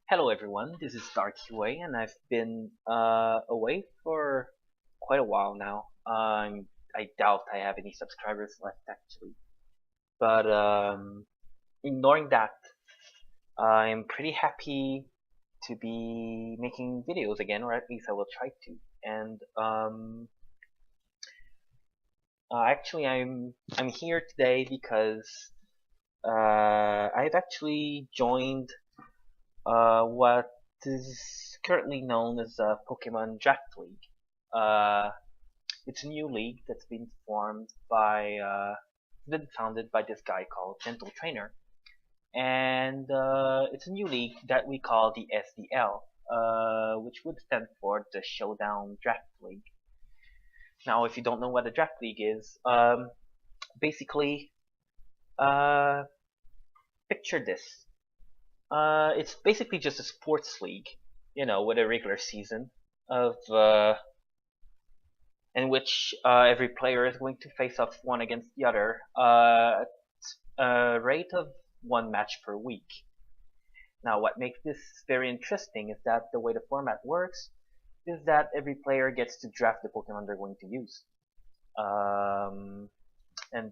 Hello everyone, this is Dark QA and I've been away for quite a while now. I doubt I have any subscribers left actually. But ignoring that, I'm pretty happy to be making videos again, or at least I will try to. And actually I'm here today because I've actually joined what is currently known as Pokemon Draft League. Uh, it's a new league that's been formed by, been founded by this guy called Gentle Trainer, and it's a new league that we call the SDL, which would stand for the Showdown Draft League. Now, if you don't know what a draft league is, basically, uh, picture this. It's basically just a sports league, with a regular season of in which every player is going to face off one against the other at a rate of one match per week. Now, what makes this very interesting is that the way the format works is that every player gets to draft the Pokemon they're going to use. And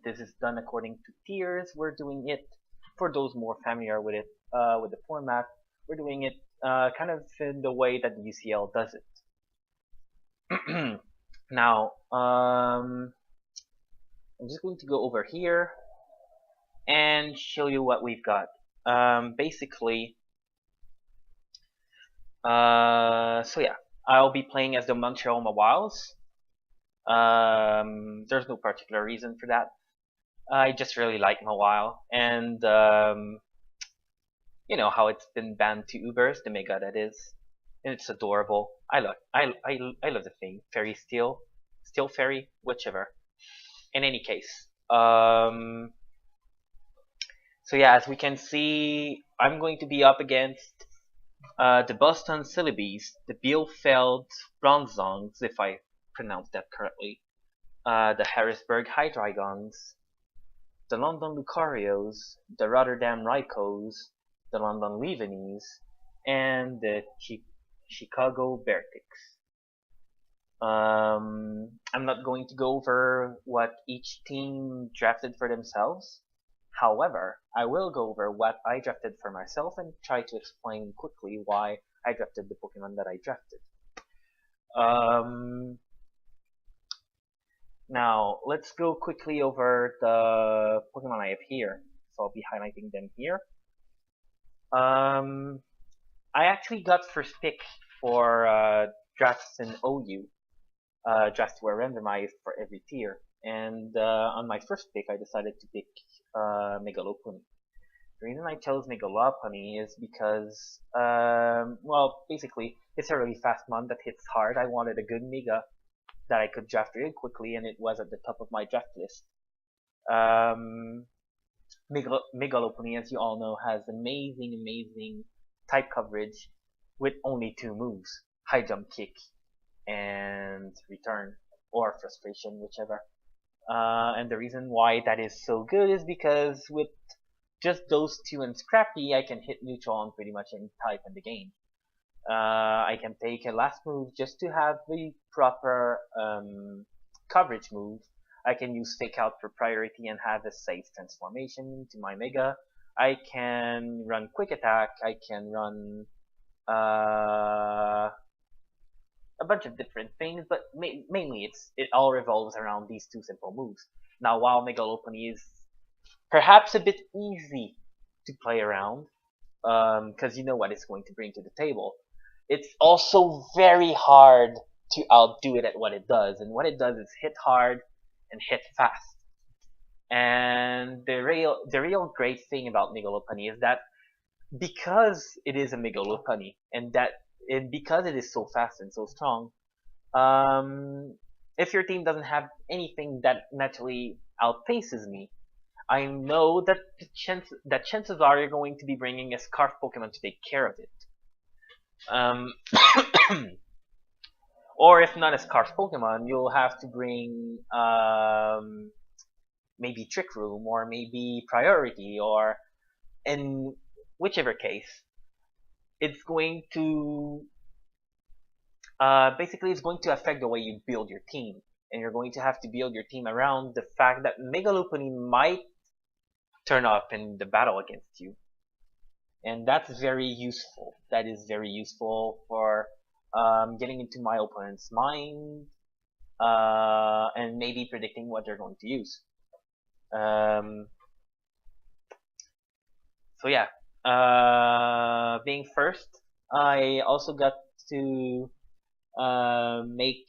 this is done according to tiers. We're doing it for those more familiar with it, with the format. We're doing it kind of in the way that the UCL does it. Now, I'm just going to go over here and show you what we've got. Basically, so yeah, I'll be playing as the Montreal Mawiles. There's no particular reason for that. I just really like Mawile, and you know how it's been banned to Ubers, the Mega that is, and it's adorable. I love the thing, Fairy Steel Fairy, whichever. In any case, so yeah, as we can see, I'm going to be up against the Boston Celebes, the Bielefeld Bronzongs, if I pronounced that correctly, the Harrisburg Hydreigons, the London Lucarios, the Rotterdam Rykos, the London Leavenese, and the Chicago Bearticks. I'm not going to go over what each team drafted for themselves. However, I will go over what I drafted for myself and try to explain quickly why I drafted the Pokemon that I drafted. Now, let's go quickly over the Pokemon I have here. So I'll be highlighting them here. I actually got first pick for drafts in OU. Drafts were randomized for every tier. And on my first pick, I decided to pick Megalopunny. The reason I chose Megalopunny is because, well, basically, it's a really fast mon that hits hard. I wanted a good Mega that I could draft really quickly, and it was at the top of my draft list. Megalopunny, as you all know, has amazing type coverage with only two moves: High Jump, Kick, and Return, or Frustration, whichever. And the reason why that is so good is because with just those two and Scrappy, I can hit neutral on pretty much any type in the game. I can take a last move just to have the proper coverage move. I can use Fake Out for priority and have a safe transformation to my Mega. I can run Quick Attack. I can run a bunch of different things, but mainly it all revolves around these two simple moves. Now, while Megalopunny is perhaps a bit easy to play around, because you know what it's going to bring to the table, it's also very hard to outdo it at what it does. And what it does is hit hard and hit fast. And the real great thing about Megalopunny is that because it is a Megalopunny and because it is so fast and so strong, if your team doesn't have anything that naturally outpaces me, I know that chances are you're going to be bringing a Scarf Pokemon to take care of it. Or if not a Scarf Pokemon, you'll have to bring maybe Trick Room or maybe Priority, or in whichever case, it's going to basically it's going to affect the way you build your team, and you're going to have to build your team around the fact that Mega Lopunny might turn up in the battle against you, and that's very useful. That is very useful for getting into my opponent's mind and maybe predicting what they're going to use. Um, so yeah, being first, I also got to make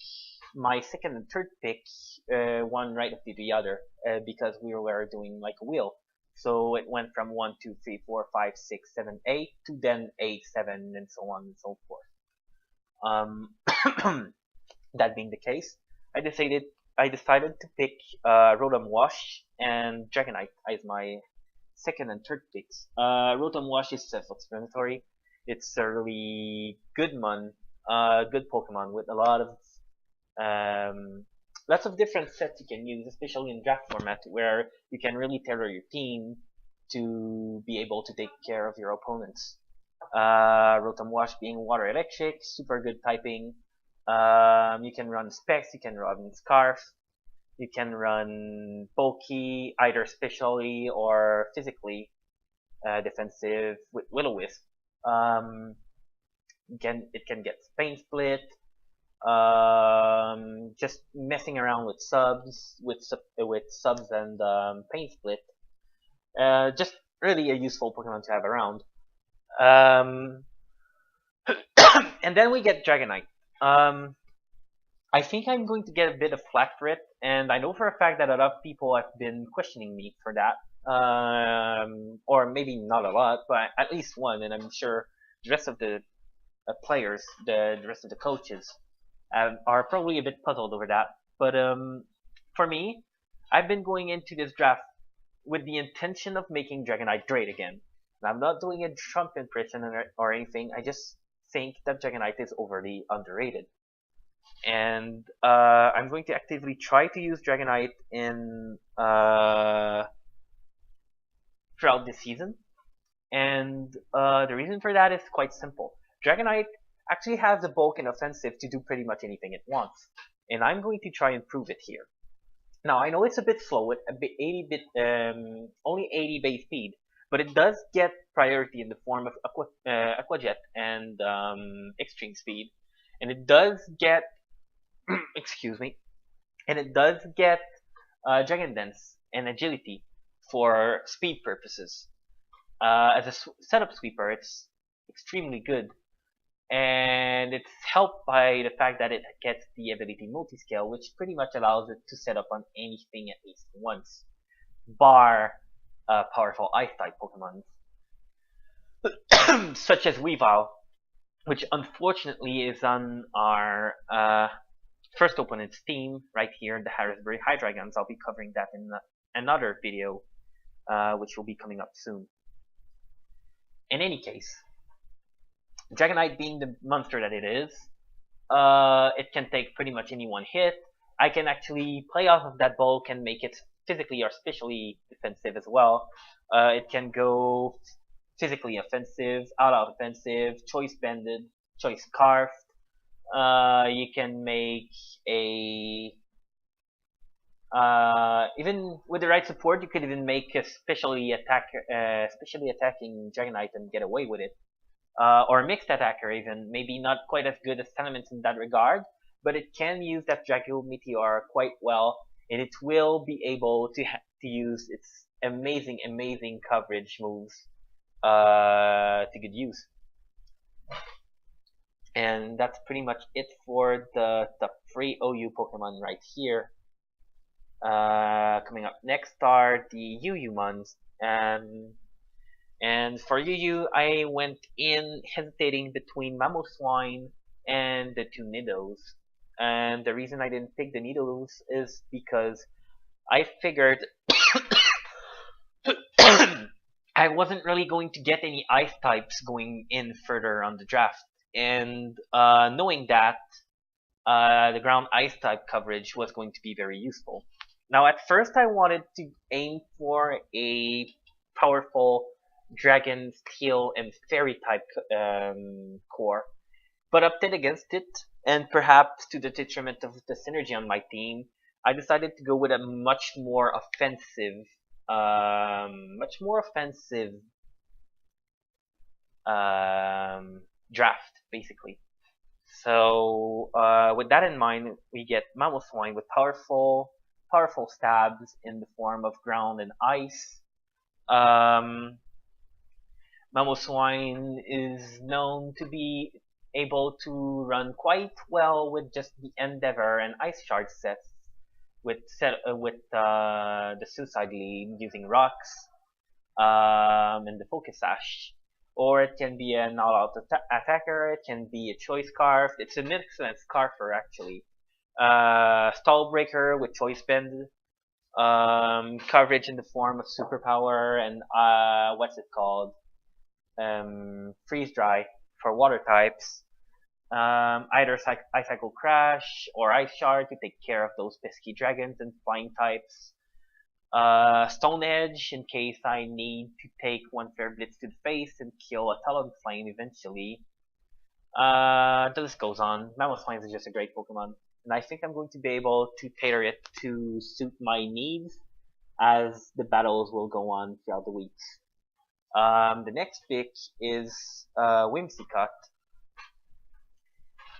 my second and third pick one right after the other because we were doing like a wheel. So it went from 1, 2, 3, 4, 5, 6, 7, 8 to then 8, 7, and so on and so forth. That being the case, I decided to pick Rotom Wash and Dragonite as my second and third picks. Rotom Wash is self-explanatory. It's a really good good Pokemon with a lot of lots of different sets you can use, especially in draft format, where you can really tailor your team to be able to take care of your opponents. Rotom Wash being Water Electric, super good typing. You can run Specs, you can run Scarf, you can run Bulky, either specially or physically defensive with Will-O-Wisp. It can get Pain Split. Just messing around with subs, with subs and Pain Split. Just really a useful Pokemon to have around. And then we get Dragonite. I think I'm going to get a bit of flack for it, and I know for a fact that a lot of people have been questioning me for that. Or maybe not a lot, but at least one, and I'm sure the rest of the players, the rest of the coaches, are probably a bit puzzled over that. But for me, I've been going into this draft with the intention of making Dragonite great again. And I'm not doing a Trump impression or anything. I just think that Dragonite is overly underrated. And I'm going to actively try to use Dragonite in throughout this season. And the reason for that is quite simple. Dragonite actually has the bulk and offensive to do pretty much anything it wants, and I'm going to try and prove it here. Now I know it's a bit slow with only 80 base speed, but it does get priority in the form of Aqua Jet and Extreme Speed, and it does get excuse me, and it does get Dragon Dance and Agility for speed purposes. As a setup sweeper, it's extremely good. And it's helped by the fact that it gets the ability multi-scale, which pretty much allows it to set up on anything at least once, bar powerful Ice-type Pokemon, such as Weavile, which unfortunately is on our first opponent's team right here, the Harrisbury Hydreigons. I'll be covering that in another video, which will be coming up soon. In any case, Dragonite being the monster that it is, it can take pretty much any one hit. I can actually play off of that bulk and make it physically or specially defensive as well. It can go physically offensive, out offensive, choice banded, choice scarfed. You can make a even with the right support, you could even make a specially attacking Dragonite and get away with it. Or a mixed attacker even, maybe not quite as good as Tenements in that regard, but it can use that Draco Meteor quite well, and it will be able to use its amazing coverage moves to good use. And that's pretty much it for the top 3 OU Pokemon right here. Coming up next are the UU mons. And for UU, I went in hesitating between Mamoswine and the 2 Nidos. And the reason I didn't pick the Nidos is because I figured I wasn't really going to get any Ice types going in further on the draft. And knowing that, the ground Ice type coverage was going to be very useful. Now at first I wanted to aim for a powerful Dragon, Steel, and Fairy type core, but opted against it, and perhaps to the detriment of the synergy on my team, I decided to go with a much more offensive draft, basically. So with that in mind, we get Mamoswine with powerful stabs in the form of ground and ice. Um, Mamoswine is known to be able to run quite well with just the Endeavor and Ice Shard sets with the Suicide Lead using rocks and the Focus Sash. Or it can be an all-out attacker, it can be a Choice Scarf. It's an excellent Scarfer, actually. Stall Breaker with Choice Bend. Coverage in the form of Superpower and what's it called? Freeze Dry for water types. Either Ice Cycle Crash or Ice Shard to take care of those pesky dragons and flying types. Stone Edge in case I need to take one Fair Blitz to the face and kill a Talonflame eventually. The list goes on. Mamoswine is just a great Pokemon, and I think I'm going to be able to tailor it to suit my needs as the battles will go on throughout the weeks. The next pick is Whimsicott.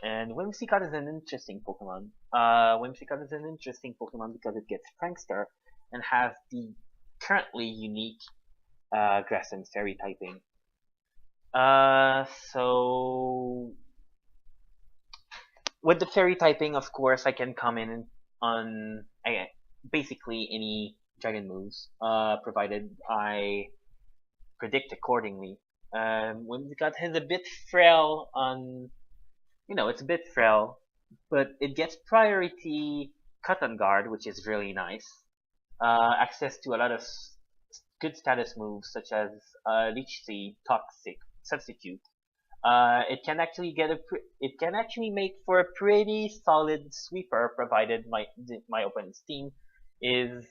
And Whimsicott is an interesting Pokemon. Whimsicott is an interesting Pokemon because it gets Prankster and has the currently unique Grass and Fairy typing. So with the Fairy typing, of course, I can come in on basically any Dragon moves, provided I predict accordingly. Whimsicott is a bit frail on, it's a bit frail, but it gets priority Cut on Guard, which is really nice. Access to a lot of good status moves such as Leech Seed, Toxic, Substitute. It can actually make for a pretty solid sweeper, provided my opponent's team is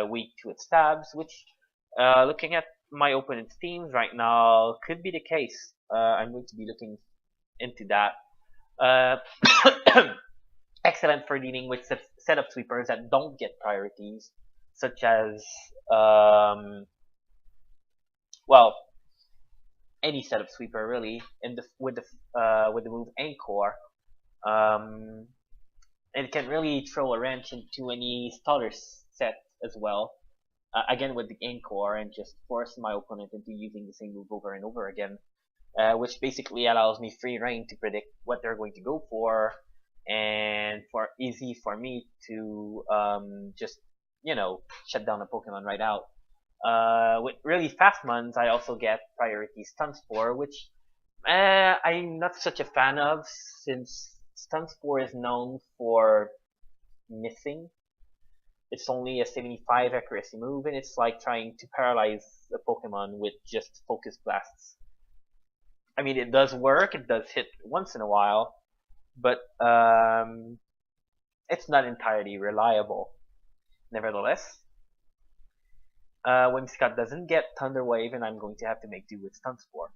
weak to its stabs, which looking at my opponent's teams right now could be the case. I'm going to be looking into that. Excellent for dealing with setup sweepers that don't get priorities, such as any setup sweeper really. With the move Anchor, it can really throw a wrench into any starter set as well. Again with the Anchor, and just force my opponent into using the same move over and over again. Which basically allows me free reign to predict what they're going to go for, and easy for me to just shut down a Pokemon right out. With really fast ones, I also get priority Stun Spore, which I'm not such a fan of, since Stun Spore is known for missing. It's only a 75 accuracy move, and it's like trying to paralyze a Pokemon with just Focus Blasts. I mean, it does work, it does hit once in a while, but it's not entirely reliable. Nevertheless, Whimsicott doesn't get Thunder Wave, and I'm going to have to make do with Stun Spore.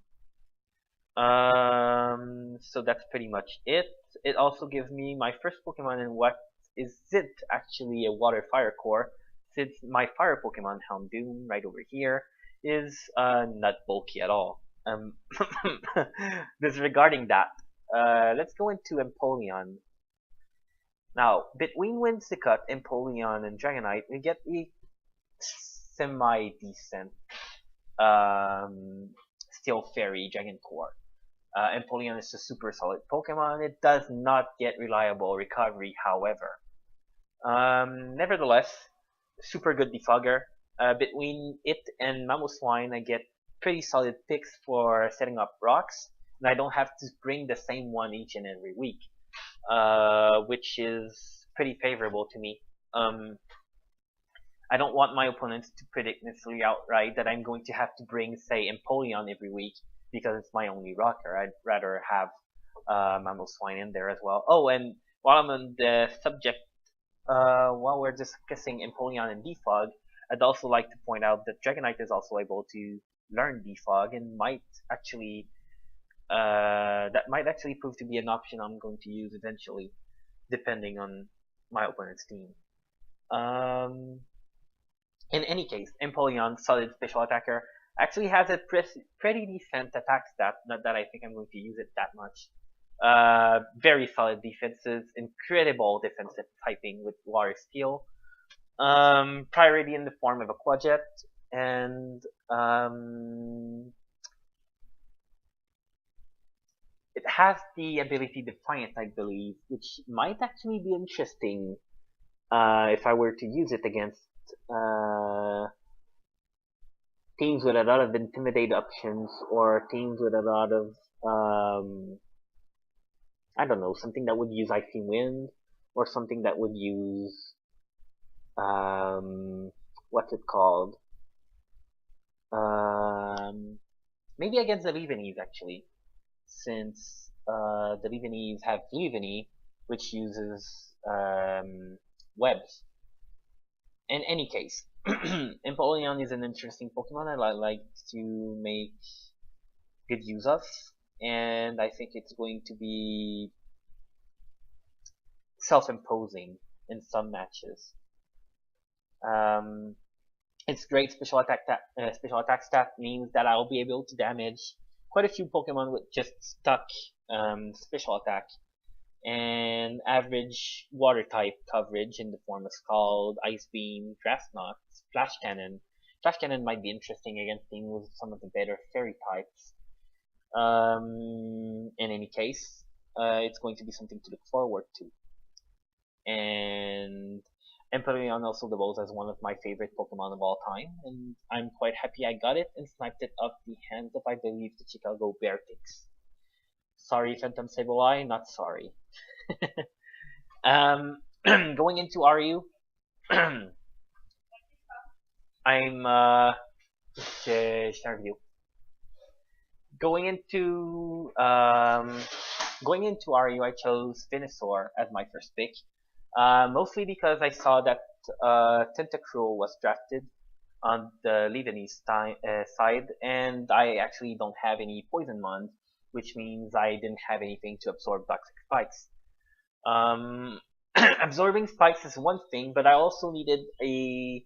So that's pretty much it. It also gives me my first Pokemon in what isn't actually a Water Fire core, since my Fire Pokemon, Houndoom, right over here, is not bulky at all. Disregarding that, let's go into Empoleon. Now, between Whimsicott, Empoleon, and Dragonite, we get a semi-decent Steel Fairy Dragon Core. Empoleon is a super solid Pokemon. It does not get reliable recovery, however. Nevertheless, super good defogger. Between it and Mamoswine, I get pretty solid picks for setting up rocks, and I don't have to bring the same one each and every week, which is pretty favorable to me. I don't want my opponents to predict necessarily outright that I'm going to have to bring, say, Empoleon every week because it's my only rocker. I'd rather have Mamoswine in there as well. Oh, and while I'm on the subject, while we're discussing Empoleon and Defog, I'd also like to point out that Dragonite is also able to learn defog and might actually that might actually prove to be an option I'm going to use eventually, depending on my opponent's team. Um, in any case, Empoleon, solid special attacker, actually has a pretty decent attack stat. Not that I think I'm going to use it that much. Very solid defenses, incredible defensive typing with Water Steel. Priority in the form of a Quadjet, and it has the ability Defiant, I believe, which might actually be interesting if I were to use it against teams with a lot of Intimidate options or teams with a lot of I don't know, something that would use Icy Wind or something that would use what's it called? Maybe against the Lebanese actually, since the Lebanese have Levany, which uses webs. In any case, Empoleon is an interesting Pokemon I like to make good use of, and I think it's going to be self-imposing in some matches. Its great special attack stat means that I'll be able to damage quite a few Pokemon with just stuck special attack, and average water type coverage in the form of Scald, Ice Beam, Grass Knot, Flash Cannon. Flash Cannon might be interesting against teams with some of the better fairy types. In any case, it's going to be something to look forward to. And Empoleon also develops as one of my favorite Pokemon of all time, and I'm quite happy I got it and sniped it off the hands of, I believe, the Chicago Beartics. Sorry, Phantom Sableye, not sorry. Going into RU, I'm share view. Going into RU, I chose Venusaur as my first pick, mostly because I saw that Tentacruel was drafted on the Lebanese side, and I actually don't have any Poisonmon, which means I didn't have anything to absorb Toxic Spikes. Absorbing Spikes is one thing, but I also needed a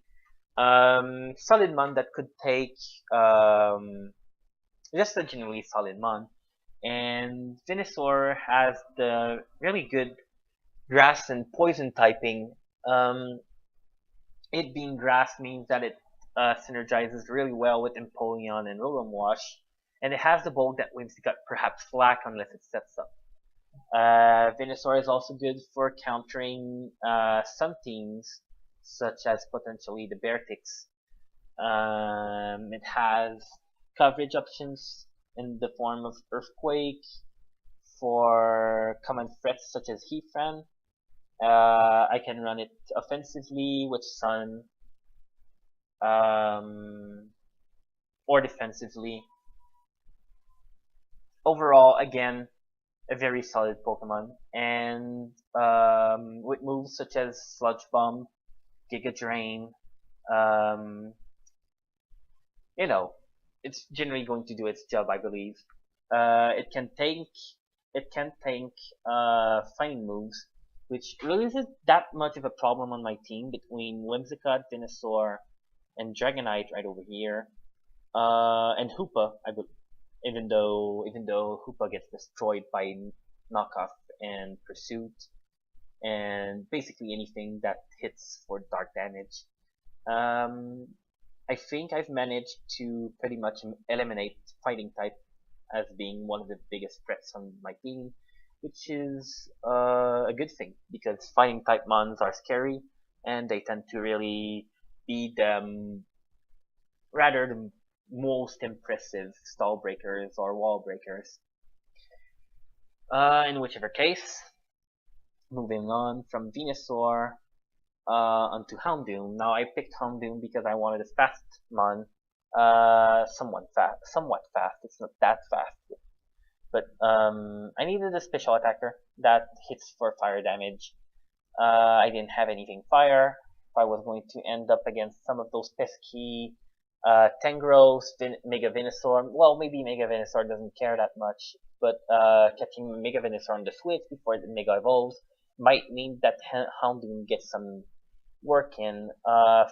solid mon that could take just a generally solid mon. And Venusaur has the really good grass and poison typing. It being grass means that it synergizes really well with Empoleon and Rotom Wash, and it has the bulk that Whimsicott perhaps lack unless it sets up. Venusaur is also good for countering some teams, such as potentially the Beartics. It has coverage options in the form of Earthquake for common threats such as Heatran. I can run it offensively with Sun, or defensively. Overall, again, a very solid Pokemon, and with moves such as Sludge Bomb, Giga Drain, you know, it's generally going to do its job, I believe. It can tank fighting moves, which really isn't that much of a problem on my team between Whimsicott, Venusaur, and Dragonite right over here, and Hoopa, even though Hoopa gets destroyed by Knockoff and Pursuit, and basically anything that hits for dark damage. I think I've managed to pretty much eliminate Fighting type as being one of the biggest threats on my team, which is a good thing because Fighting type mons are scary and they tend to really be the most impressive stall breakers or wall breakers. In whichever case, moving on from Venusaur onto Houndoom. Now I picked Houndoom because I wanted a fast mon, somewhat fast. It's not that fast, but I needed a special attacker that hits for fire damage. I didn't have anything fire. If I was going to end up against some of those pesky Tangros, Mega Venusaur. Well, maybe Mega Venusaur doesn't care that much, but catching Mega Venusaur on the Switch before the Mega evolves might mean that Houndoom gets some work in.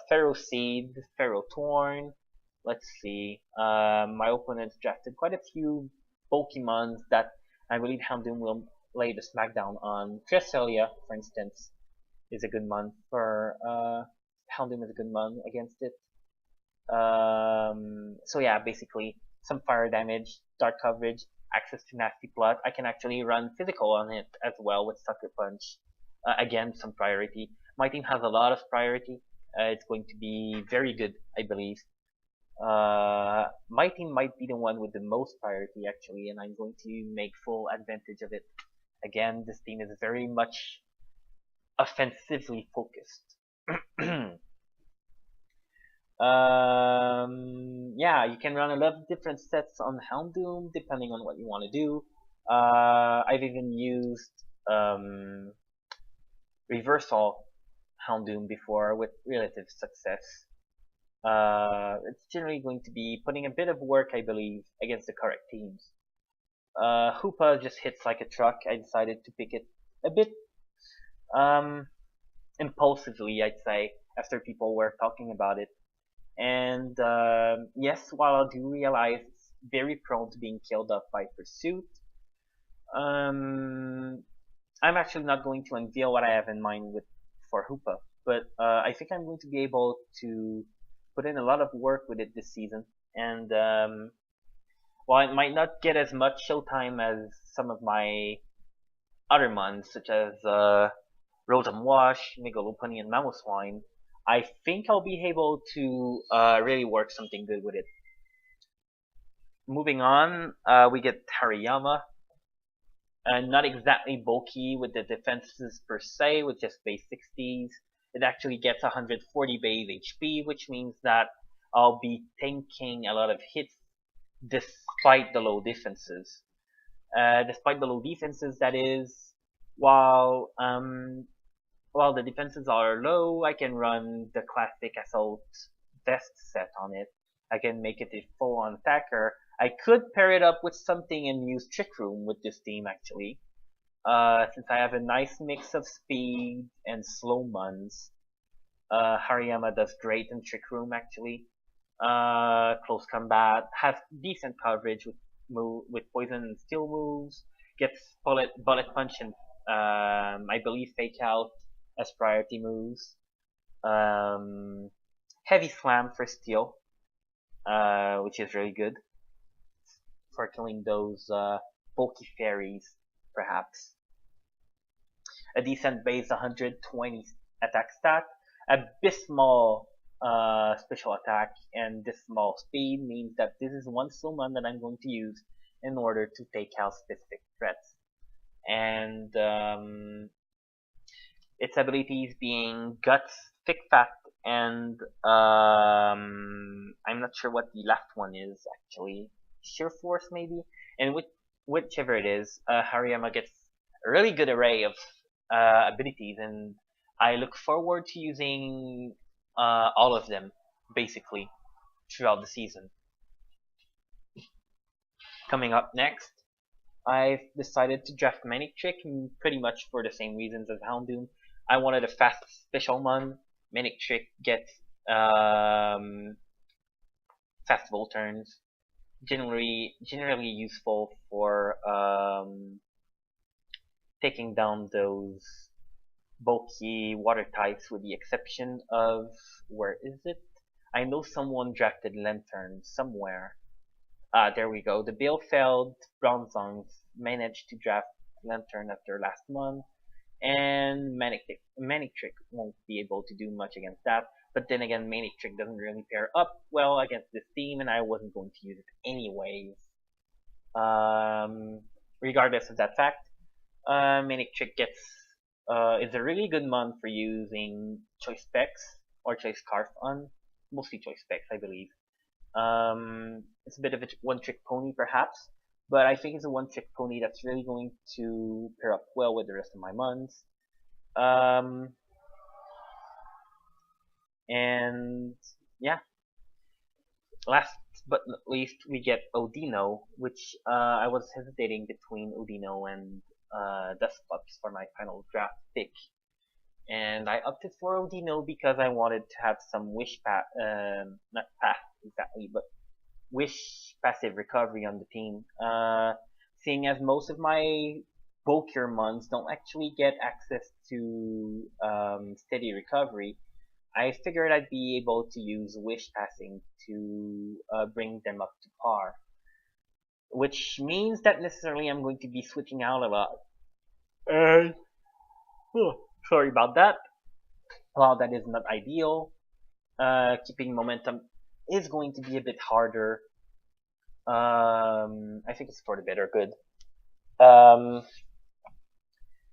Pharaoh Seed, Pharaoh Torn. Let's see. My opponents drafted quite a few Pokemons that I believe Houndoom will lay the smackdown on. Cresselia, for instance, is a good month for Houndoom is a good month against it. So yeah, basically some fire damage, dark coverage, access to nasty plot. I can actually run physical on it as well with Sucker Punch. Again, some priority. My team has a lot of priority. It's going to be very good, I believe. My team might be the one with the most priority actually, and I'm going to make full advantage of it. Again, this team is very much offensively focused. Yeah, you can run a lot of different sets on Houndoom depending on what you want to do. I've even used Reversal Houndoom before with relative success. It's generally going to be putting a bit of work, I believe, against the correct teams. Hoopa just hits like a truck. I decided to pick it a bit impulsively, I'd say, after people were talking about it. And yes, while I do realize it's very prone to being killed off by Pursuit, I'm actually not going to unveil what I have in mind with for Hoopa, but I think I'm going to be able to put in a lot of work with it this season. And while it might not get as much showtime as some of my other mons, such as Rotom Wash, Megalopony, and Mamoswine, I think I'll be able to really work something good with it. Moving on, we get Hariyama. Not exactly bulky with the defenses per se, with just base 60s. It actually gets 140 base HP, which means that I'll be tanking a lot of hits despite the low defenses. Despite the low defenses, that is, while the defenses are low, I can run the classic Assault Vest set on it. I can make it a full-on attacker. I could pair it up with something and use Trick Room with this team actually. Since I have a nice mix of speed and slow mons, Hariyama does great in Trick Room actually. Close combat, has decent coverage with poison and steel moves, gets bullet punch and I believe fake out as priority moves. Heavy slam for steel, which is really good for killing those bulky fairies, perhaps. A decent base 120 attack stat, abysmal special attack, and this small speed means that this is one summon that I'm going to use in order to take out specific threats. And its abilities being Guts, Thick Fat, and I'm not sure what the last one is actually. Sheer Force maybe? And whichever it is, Hariyama gets a really good array of abilities, and I look forward to using all of them, basically, throughout the season. Coming up next, I've decided to draft Manic Trick pretty much for the same reasons as Houndoom. I wanted a fast special mon. Manic Trick gets fast volt turns. Generally useful for taking down those bulky water types, with the exception of, where is it? I know someone drafted Lantern somewhere. There we go. The Balefeld Bronzongs managed to draft Lantern after last month, and Manic Trick won't be able to do much against that. But then again, Manic Trick doesn't really pair up well against this team, and I wasn't going to use it anyways. Regardless of that fact, Manic Trick is a really good mon for using Choice Specs or Choice Scarf on, mostly Choice Specs, I believe. It's a bit of a one-trick pony, perhaps, but I think it's a one-trick pony that's really going to pair up well with the rest of my mons. And yeah, last but not least, we get Odino, which I was hesitating between Odino and Dustclops for my final draft pick. And I opted for Odino because I wanted to have some wish path, not path exactly, but wish passive recovery on the team. Seeing as most of my bulkier mons don't actually get access to steady recovery, I figured I'd be able to use wish passing to bring them up to par. Which means that necessarily I'm going to be switching out a lot. And sorry about that. While that is not ideal, keeping momentum is going to be a bit harder. I think it's for the better good. Um,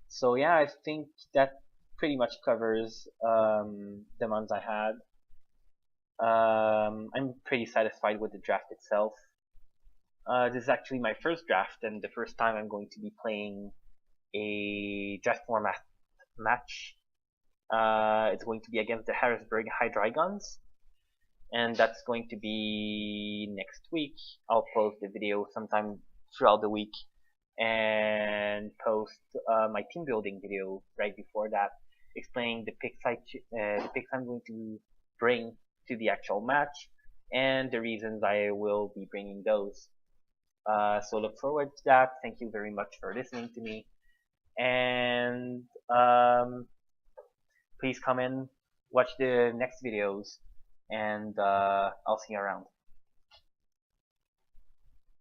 so yeah, I think that pretty much covers the months I had. I'm pretty satisfied with the draft itself. This is actually my first draft and the first time I'm going to be playing a draft format match. It's going to be against the Harrisburg High Dragons, and that's going to be next week. I'll post the video sometime throughout the week and post my team building video right before that, explaining the picks I'm going to bring to the actual match and the reasons I will be bringing those. So look forward to that. Thank you very much for listening to me, and please come in, watch the next videos, and I'll see you around.